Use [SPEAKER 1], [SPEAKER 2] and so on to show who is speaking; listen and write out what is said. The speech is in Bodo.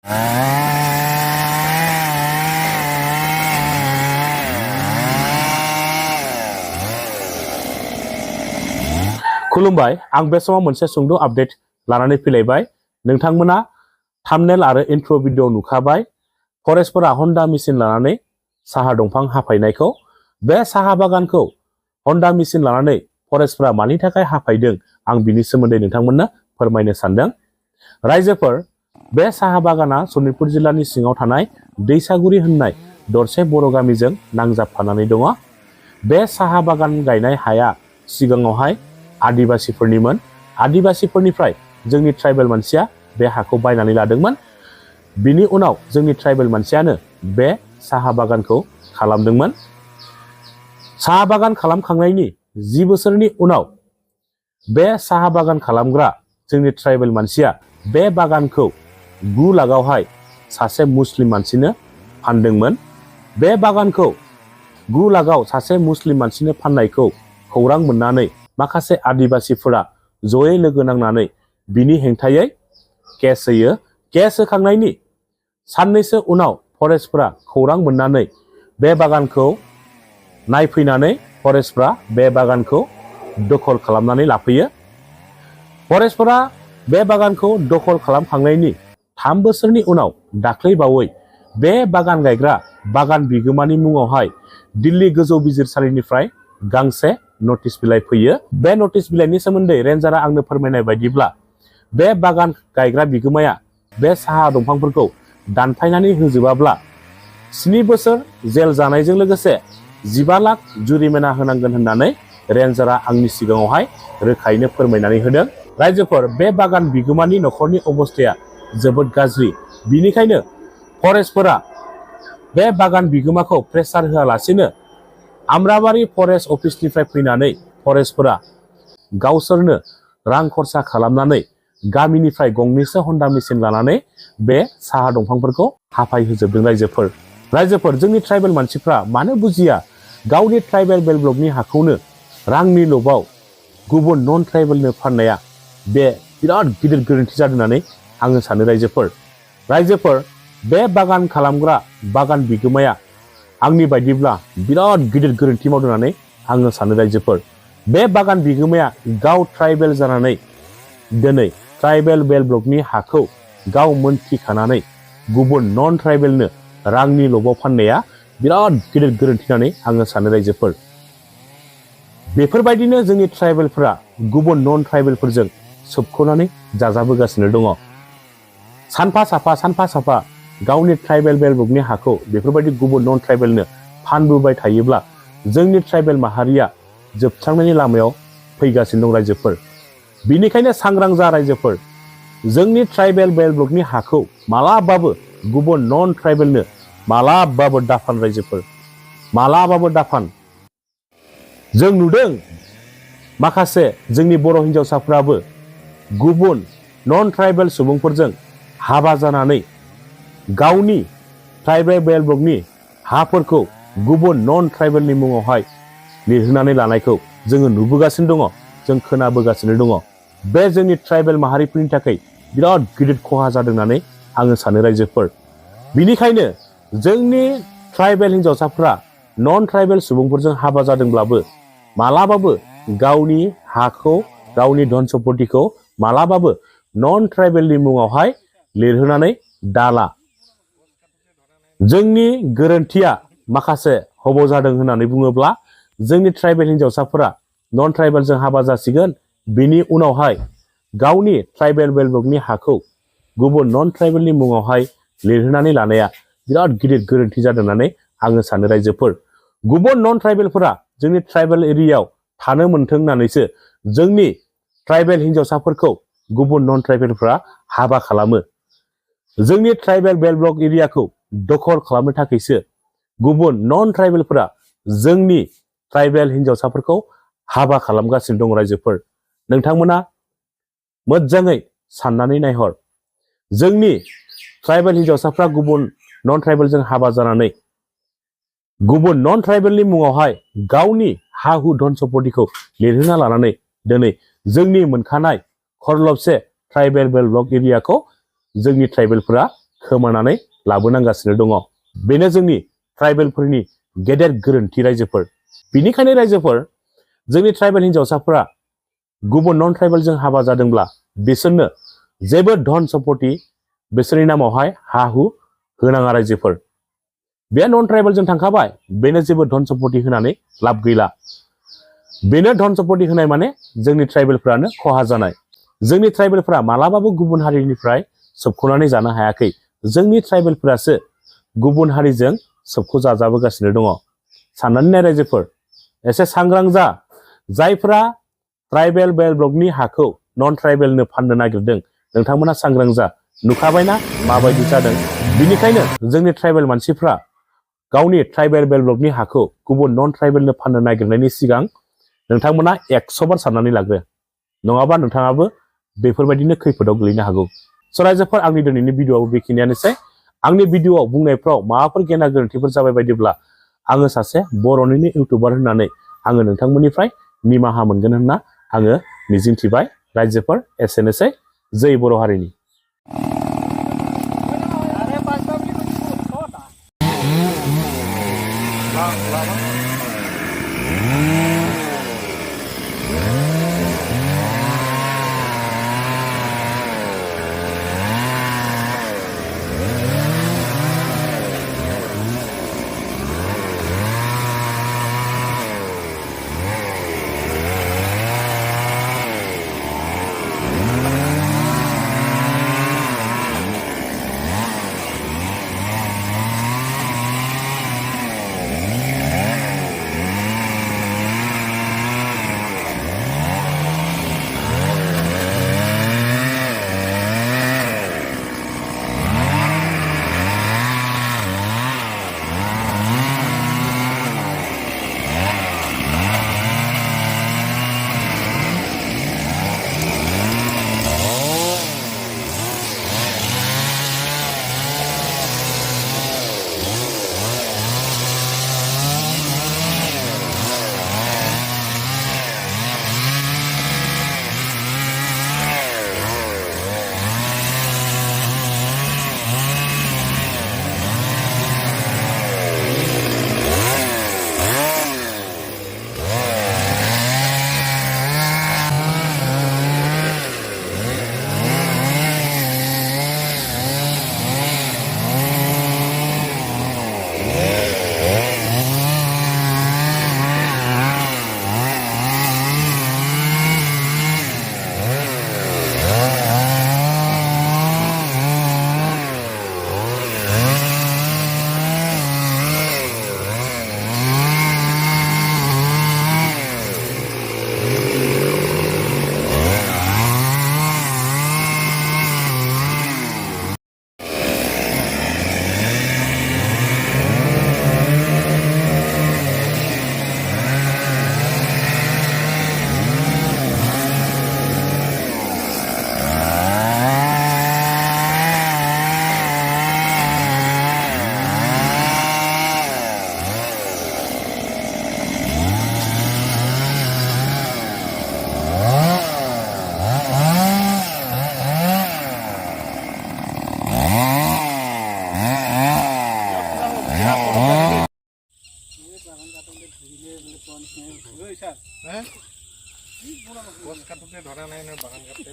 [SPEAKER 1] खुलुमबाय आं बे समाव मोनसे सुंद' आपडेट लानानै फैलायबाय नोंथांमोना थाम्बनेल आरो इन्ट्र' भिडिअ नुखाबाय फरेस्टफोरा हन्डा मेसिन लानानै साहा दंफां हाफायनायखौ बे साहा बागानखौ हन्डा मेसिन लानानै फरेस्टफोरा मानि थाखाय हाफायदों आं बिनि सोमोन्दै नोंथांमोननो फोरमायनो सानदों रायजोफोर बे साहा बागाना सनितपुर जिल्लानि सिङाव थानाय दैसागुरि होननाय दरसे बर' गामिजों नांजाबफानानै दङ बे साहा बागान गायनाय हाया सिगाङावहाय आदिबासिफोरनिमोन आदिबासिफोरनिफ्राय जोंनि ट्राइबेल मानसिया बे हाखौ बायनानै लादोंमोन बिनि उनाव जोंनि ट्राइबेल मानसियानो बे साहा बागानखौ खालामदोंमोन साहा बागान खालामखांनायनि 10 बोसोरनि उनाव बे साहा बागान खालामग्रा जोंनि ट्राइबेल मानसिया बे बागानखौ 9 लाखआवहाय सासे मुस्लिम मानसिनो फानदोंमोन बे बागानखौ 9 लाखआव सासे मुस्लिम मानसिनो फाननायखौ खौरां मोननानै माखासे आदिबासिफोरा जयै लोगो नांनानै बिनि हेंथायै केस होयो केस होखांनायनि साननैसो उनाव फरेस्टफोरा खौरां मोननानै बे बागानखौ नायफैनानै फरेस्टफोरा बे बागानखौ दखल खालामनानै लाफैयो फरेस्टफोरा बे बागानखौ दखल खालामखांनायनि 3 बोसोरनि उनाव दाख्लैबावै बे बागान गायग्रा बागान बिगोमानि मुङावहाय दिल्ली गोजौ बिजिरसालिनिफ्राय गांसे नटिस बिलाइ फैयो बे नटिस बिलाइनि सोमोन्दै रेन्जारा आंनो फोरमायनाय बायदिब्ला बे बागान गायग्रा बिगोमाया बे साहा दंफांफोरखौ दानफायनानै होजोबाब्ला 7 बोसोर जेल जानायजों लोगोसे 15 लाख जुरिमाना होनांगोन होननानै रेन्जारा आंनि सिगाङावहाय रोखायैनो फोरमायनानै होदों रायजोफोर बे बागान बिगोमानि नखरनि अबस्थाया जोबोद गाज्रि बिनिखायनो फरेस्टफोरा बे बागान बिगोमाखौ प्रेसार होआलासिनो आम्राबारि फरेस्ट अफिसनिफ्राय फैनानै फरेस्टफोरा गावसोरनो रां खरसा खालामनानै गामिनिफ्राय गंनैसो हन्डा मेसिन लानानै बे साहा दंफांफोरखौ हाफाय होजोबदों रायजोफोर जोंनि ट्राइबेल मानसिफ्रा मानो बुजिया गावनि ट्राइबेल बेल ब्लकनि हाखौनो रांनि लबाव गुबुन नन ट्राइबेलनो फाननाया बे बिराद गिदिर गोरोन्थि जादों होननानै आङो सानो रायजोफोर बे बागान खालामग्रा बागान बिगोमाया आंनि बायदिब्ला बिराद गिदिर गोरोन्थि मावदों होननानै आङो सानो रायजोफोर बे बागान बिगोमाया गाव ट्राइबेल जानानै दिनै ट्राइबेल बेल ब्लकनि हाखौ गाव मोनथिखानानै गुबुन नन ट्राइबेलनो रांनि लबाव फाननाया बिराद गिदिर गोरोन्थि होननानै आङो सानो रायजोफोर बेफोरबायदिनो जोंनि ट्राइबेलफोरा गुबुन नन ट्राइबेलफोरजों सोबख'नानै जाजाबोगासिनो दङ सानफा साफा गावनि ट्राइबेल बेल ब्लकनि हाखौ बेफोरबायदि गुबुन नन ट्राइबेलनो फानबोबाय थायोब्ला जोंनि ट्राइबेल माहारिया जोबस्रांनायनि लामायाव फैगासिनो दं रायजोफोर बिनिखायनो सांग्रां जा रायजोफोर जोंनि ट्राइबेल बेल ब्लकनि हाखौ मालाबाबो गुबुन नन ट्राइबेलनो मालाबाबो दाफान रायजोफोर मालाबाबो दाफान जों नुदों माखासे जोंनि बर' हिन्जावसाफ्राबो गुबुन नन ट्राइबेल सुबुंफोरजों हाबा जानानै गावनि ट्राइबेल बेल ब्लकनि हाफोरखौ गुबुन नन ट्राइबेलनि मुङावहाय लिरहोनानै लानायखौ जोङो नुबोगासिनो दङ जों खोनाबोगासिनो दङ बे जोंनि ट्राइबेल माहारिफोरनि थाखाय बिराद गिदिर खहा जादों होननानै आङो सानो रायजोफोर बिनिखायनो जोंनि ट्राइबेल हिन्जावसाफ्रा नन ट्राइबेल सुबुंफोरजों हाबा जादोंब्लाबो मालाबाबो गावनि हाखौ गावनि धन सम्पतिखौ मालाबाबो नन ट्राइबेलनि मुङावहाय लिरहोनानै दाला जोंनि गोरोन्थिया माखासे हब जादों होननानै बुङोब्ला जोंनि ट्राइबेल हिन्जावसाफोरा नन ट्राइबेलजों हाबा जासिगोन बिनि उनावहाय गावनि ट्राइबेल बेल ब्लकनि हाखौ गुबुन नन ट्राइबेलनि मुङावहाय लिरहोनानै लानाया बिराद गिदिर गोरोन्थि जादों होननानै आङो सानो रायजोफोर गुबुन नन ट्राइबेलफोरा जोंनि ट्राइबेल एरियायाव थानो मोनथों होननानैसो जोंनि ट्राइबेल हिन्जावसाफोरखौ गुबुन नन ट्राइबेलफोरा हाबा खालामो जोंनि ट्राइबेल बेल ब्लक एरियाखौ दखल खालामनो थाखायसो गुबुन नन ट्राइबेलफोरा जोंनि ट्राइबेल हिन्जावसाफोरखौ हाबा खालामगासिनो दं रायजोफोर नोंथांमोना मोजाङै साननानै नायहर जोंनि ट्राइबेल हिन्जावसाफ्रा गुबुन नन ट्राइबेलजों हाबा जानानै गुबुन नन ट्राइबेलनि मुङावहाय गावनि हा हु धन सम्पतिखौ लिरहोना लानानै दिनै जोंनि मोनखानाय खरलबसे ट्राइबेल बेल ब्लक एरियाखौ जोंनि ट्राइबेलफोरा खोमानानै लाबोनांगासिनो दङ। बेनो जोंनि ट्राइबेलफोरनि गेदेर गोरोन्थि रायजोफोर। बिनिखायनो रायजोफोर, जोंनि ट्राइबेल हिन्जावसाफोरा गुबुन नन ट्राइबेलजों हाबा जादोंब्ला बिसोरनो जेबो धन सम्पति बिसोरनि नामावहाय हा हु होनाङा रायजोफोर। बे नन ट्राइबेलजों थांखाबाय, बेनो जेबो धन सम्पति होनानै लाब गैला। बेनो धन सम्पति होनाय माने जोंनि ट्राइबेलफ्रानो खहा जानाय। जोंनि ट्राइबेलफ्रा मालाबाबो गुबुन हारिनिफ्राय सोबख'नानै जानो हायाखै। जोंनि ट्राइबेलफ्रासो गुबुन हारिजों सोबख' जाजाबोगासिनो दङ। साननानै नाय रायजोफोर, एसे सांग्रां जा। जायफ्रा ट्राइबेल बेल ब्लकनि हाखौ नन ट्राइबेलनो फाननो नागिरदों, नोंथांमोना सांग्रां जा। नुखाबायना माबायदि जादों। बिनिखायनो जोंनि ट्राइबेल मानसिफ्रा गावनि ट्राइबेल बेल ब्लकनि हाखौ गुबुन नन ट्राइबेलनो फाननो नागिरनायनि सिगां नोंथांमोना 100 बार साननानै लाग्रो। नङाबा नोंथाङाबो बेफोरबायदिनो खैफोदाव गोलैनो हागौ। स' रायजोफोर, आंनि दिनैनि भिडिअ'आव बेखिनियानोसै। आंनि भिडिअ'आव बुंनायफ्राव माबाफोर गेना गोरोन्थिफोर जाबाय बायदिब्ला आङो सासे बर'निनो इउटुबार होननानै आङो नोंथांमोननिफ्राय निमाहा मोनगोन होनना आङो मिजिंथिबाय। रायजोफोर, एसेनोसै। जै बर' हारिनि।
[SPEAKER 2] গছ কাটোতে ধৰা নাই নহয়, বাগান কাটোতে